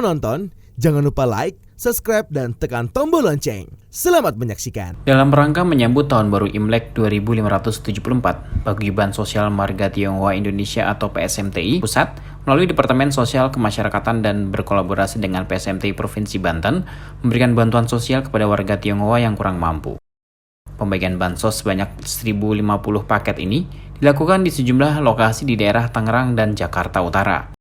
menonton, jangan lupa like, subscribe, dan tekan tombol lonceng. Selamat menyaksikan. Dalam rangka menyambut Tahun Baru Imlek 2574, Paguyuban Sosial Marga Tionghoa Indonesia atau PSMTI Pusat melalui Departemen Sosial Kemasyarakatan dan berkolaborasi dengan PSMTI Provinsi Banten memberikan bantuan sosial kepada warga Tionghoa yang kurang mampu. Pembagian bansos sebanyak 1.050 paket ini dilakukan di sejumlah lokasi di daerah Tangerang dan Jakarta Utara.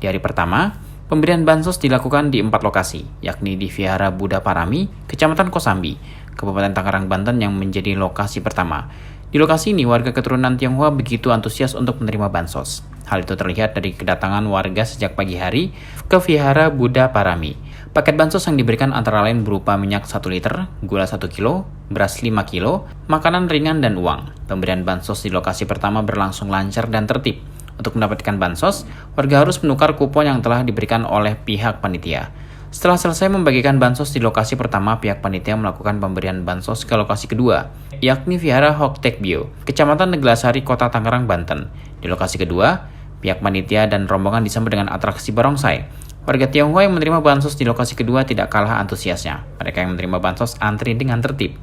Di hari pertama, pemberian bansos dilakukan di 4 lokasi, yakni di Vihara Buddha Parami, Kecamatan Kosambi, Kabupaten Tangerang, Banten yang menjadi lokasi pertama. Di lokasi ini, warga keturunan Tionghoa begitu antusias untuk menerima bansos. Hal itu terlihat dari kedatangan warga sejak pagi hari ke Vihara Buddha Parami. Paket bansos yang diberikan antara lain berupa minyak 1 liter, gula 1 kilo, beras 5 kilo, makanan ringan, dan uang. Pemberian bansos di lokasi pertama berlangsung lancar dan tertib. Untuk mendapatkan bansos, warga harus menukar kupon yang telah diberikan oleh pihak panitia. Setelah selesai membagikan bansos di lokasi pertama, pihak panitia melakukan pemberian bansos ke lokasi kedua, yakni Vihara Hoktek Bio, Kecamatan Neglasari, Kota Tangerang, Banten. Di lokasi kedua, pihak panitia dan rombongan disambut dengan atraksi barongsai. Warga Tionghoa yang menerima bansos di lokasi kedua tidak kalah antusiasnya. Mereka yang menerima bansos antri dengan tertib.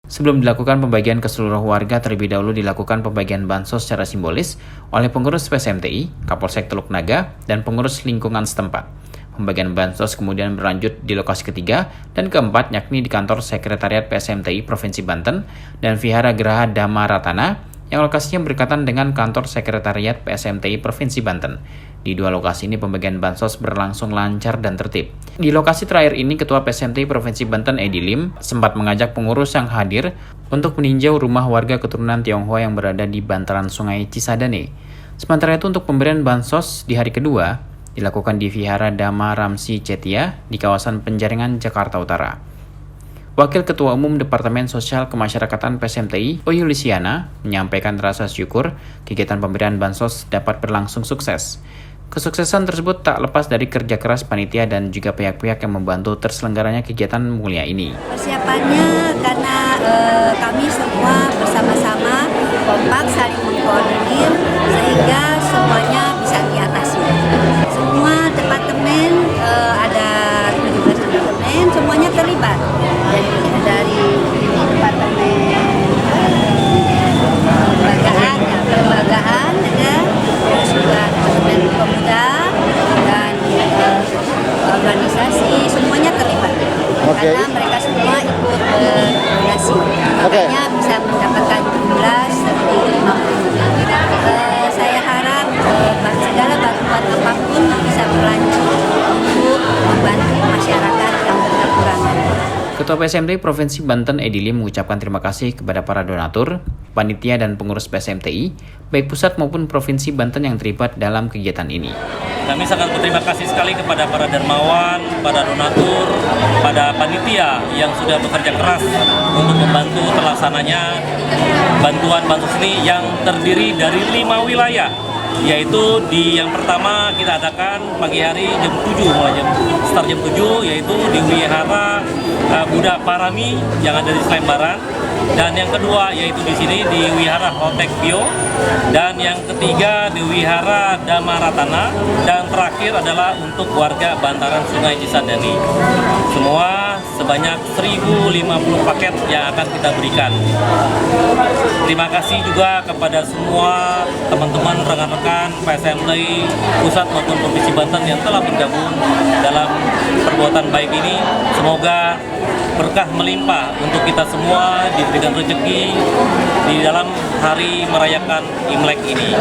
Sebelum dilakukan pembagian ke seluruh warga, terlebih dahulu dilakukan pembagian bansos secara simbolis oleh pengurus PSMTI, Kapolsek Teluk Naga, dan pengurus lingkungan setempat. Pembagian bansos kemudian berlanjut di lokasi ketiga dan keempat, yakni di kantor Sekretariat PSMTI Provinsi Banten dan Vihara Geraha Dhamma Ratana, yang lokasinya berdekatan dengan kantor Sekretariat PSMTI Provinsi Banten. Di 2 lokasi ini pembagian bansos berlangsung lancar dan tertib. Di lokasi terakhir ini, Ketua PSMTI Provinsi Banten Edi Lim sempat mengajak pengurus yang hadir untuk meninjau rumah warga keturunan Tionghoa yang berada di bantaran Sungai Cisadane. Sementara itu untuk pemberian bansos di hari kedua dilakukan di Vihara Dhamma Ramsi Cetia di kawasan Penjaringan, Jakarta Utara. Wakil Ketua Umum Departemen Sosial Kemasyarakatan PSMTI, Oyu Lisiana, menyampaikan rasa syukur kegiatan pemberian bansos dapat berlangsung sukses. Kesuksesan tersebut tak lepas dari kerja keras panitia dan juga pihak-pihak yang membantu terselenggaranya kegiatan mulia ini. Persiapannya karena kami semua bersama-sama kompak saling mengkoordinir sehingga semuanya bisa diatasi. Semua departemen ada 17 departemen, semuanya terlibat. Dari departemen kelembagaan ada, terus juga departemen pemuda dan organisasi, semuanya terlibat. Karena mereka semua ikut donasi, makanya bisa mendapatkan jumlah 1.050. Saya harap segala bantuan apapun bisa berlanjut untuk membantu masyarakat yang kekurangan. Ketua PSMTI Provinsi Banten Edi Lim mengucapkan terima kasih kepada para donatur, panitia dan pengurus PSMTI, baik pusat maupun provinsi Banten yang terlibat dalam kegiatan ini. Kami sangat berterima kasih sekali kepada para dermawan, para donatur, pada panitia yang sudah bekerja keras untuk membantu terlaksananya bantuan bansos ini yang terdiri dari 5 wilayah. Yaitu di yang pertama kita adakan pagi hari jam 7, mulai start jam 7, yaitu di Vihara Buddha Parami yang ada di Selembaran, dan yang kedua yaitu di sini di Vihara Hoktek Bio, dan yang ketiga di Vihara Dhamma Ratana, dan terakhir adalah untuk warga bantaran Sungai Cisadane. Semua sebanyak 1.050 paket yang akan kita berikan. Terima kasih juga kepada semua teman-teman rekan-rekan PSMTI Pusat maupun Provinsi Banten yang telah bergabung dalam perbuatan baik ini. Semoga berkah melimpah untuk kita semua, diberikan rezeki di dalam hari merayakan Imlek ini.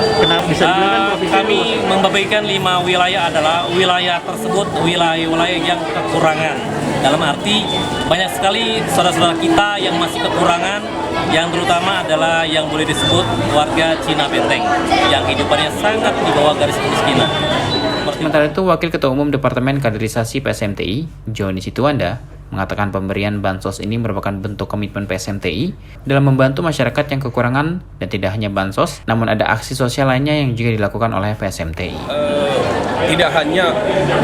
Kami membagikan 5 wilayah adalah wilayah tersebut wilayah-wilayah yang kekurangan. Dalam arti banyak sekali saudara-saudara kita yang masih kekurangan, yang terutama adalah yang boleh disebut warga Cina Benteng yang hidupannya sangat di bawah garis kemiskinan. Sementara itu, Wakil Ketua Umum Departemen Kaderisasi PSMTI, Joni Situanda, mengatakan pemberian bansos ini merupakan bentuk komitmen PSMTI dalam membantu masyarakat yang kekurangan, dan tidak hanya bansos, namun ada aksi sosial lainnya yang juga dilakukan oleh PSMTI. tidak hanya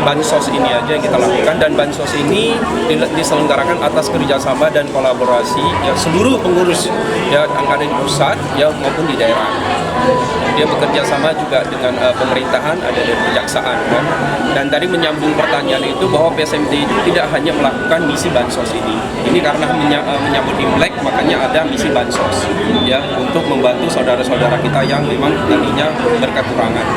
bansos ini aja yang kita lakukan, dan bansos ini diselenggarakan atas kerjasama dan kolaborasi ya seluruh pengurus ya angkatan di pusat ya maupun di daerah. Dia bekerja sama juga dengan pemerintahan, ada dari kejaksaan kan. Dan tadi menyambung pertanyaan itu bahwa PSMT itu tidak hanya melakukan misi bansos ini. Ini karena menyambut Imlek makanya ada misi bansos ya untuk membantu saudara-saudara kita yang memang tadinya berkekurangan.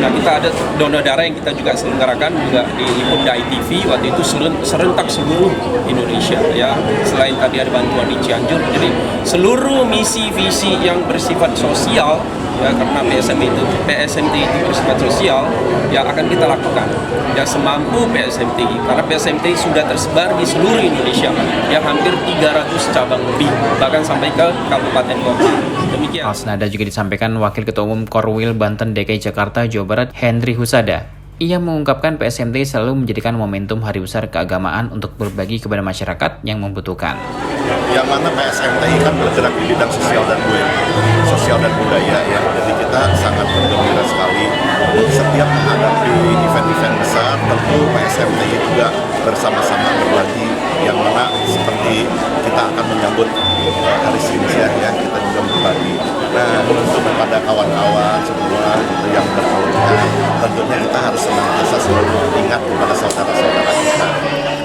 Nah, kita ada donor darah yang kita juga selenggarakan juga diliput di ITV waktu itu serentak seluruh Indonesia ya. Selain tadi ada bantuan di Cianjur, jadi seluruh misi visi yang bersifat sosial ya, karena PSMT itu bersifat sosial ya akan kita lakukan ya semampu PSMT, karena PSMT sudah tersebar di seluruh Indonesia yang hampir 300 cabang lebih, bahkan sampai ke kabupaten kota. Demikian. Hal senada juga disampaikan Wakil Ketua Umum Korwil Banten DKI Jakarta Jawa Barat Henry Husada. Ia mengungkapkan PSMT selalu menjadikan momentum Hari Besar Keagamaan untuk berbagi kepada masyarakat yang membutuhkan. Yang mana PSMTI kan bergerak di bidang sosial dan budaya ya. Jadi kita sangat bergembira sekali setiap menghadapi event-event besar. Tentu PSMTI juga bersama-sama berbagi, yang mana seperti kita akan menyambut Hari Sinja ya, kita juga berbagi. Nah, untuk kepada kawan-kawan semua gitu yang berkeluarga, tentunya kita harus senantiasa selalu ingat kepada saudara-saudara kita.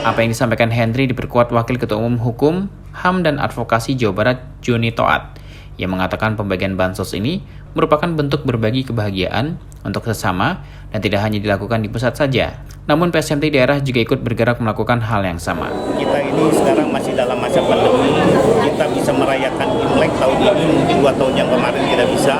Apa yang disampaikan Henry diperkuat Wakil Ketua Umum Hukum, HAM dan Advokasi Jawa Barat Joni Toat, yang mengatakan pembagian bansos ini merupakan bentuk berbagi kebahagiaan untuk sesama dan tidak hanya dilakukan di pusat saja. Namun PSMT daerah juga ikut bergerak melakukan hal yang sama. Kita ini sekarang masih dalam masa pandemi, kita bisa merayakan Imlek tahun ini, mungkin 2 tahun yang kemarin tidak bisa.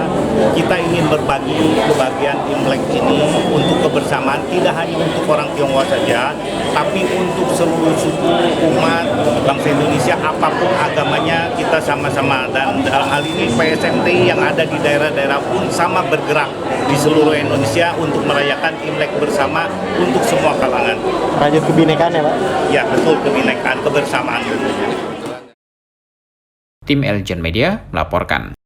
Kita ingin berbagi kebahagiaan Imlek ini untuk kebersamaan, tidak hanya untuk orang Tionghoa saja, tapi untuk seluruh suku, umat, bangsa Indonesia, apapun agamanya, kita sama-sama. Dan dalam hal ini PSMT yang ada di daerah-daerah pun sama bergerak di seluruh Indonesia untuk merayakan Imlek bersama untuk semua kalangan. Rajut kebinekaan ya Pak? Ya betul, kebinekaan, kebersamaan tentunya. Tim Eljon Media melaporkan.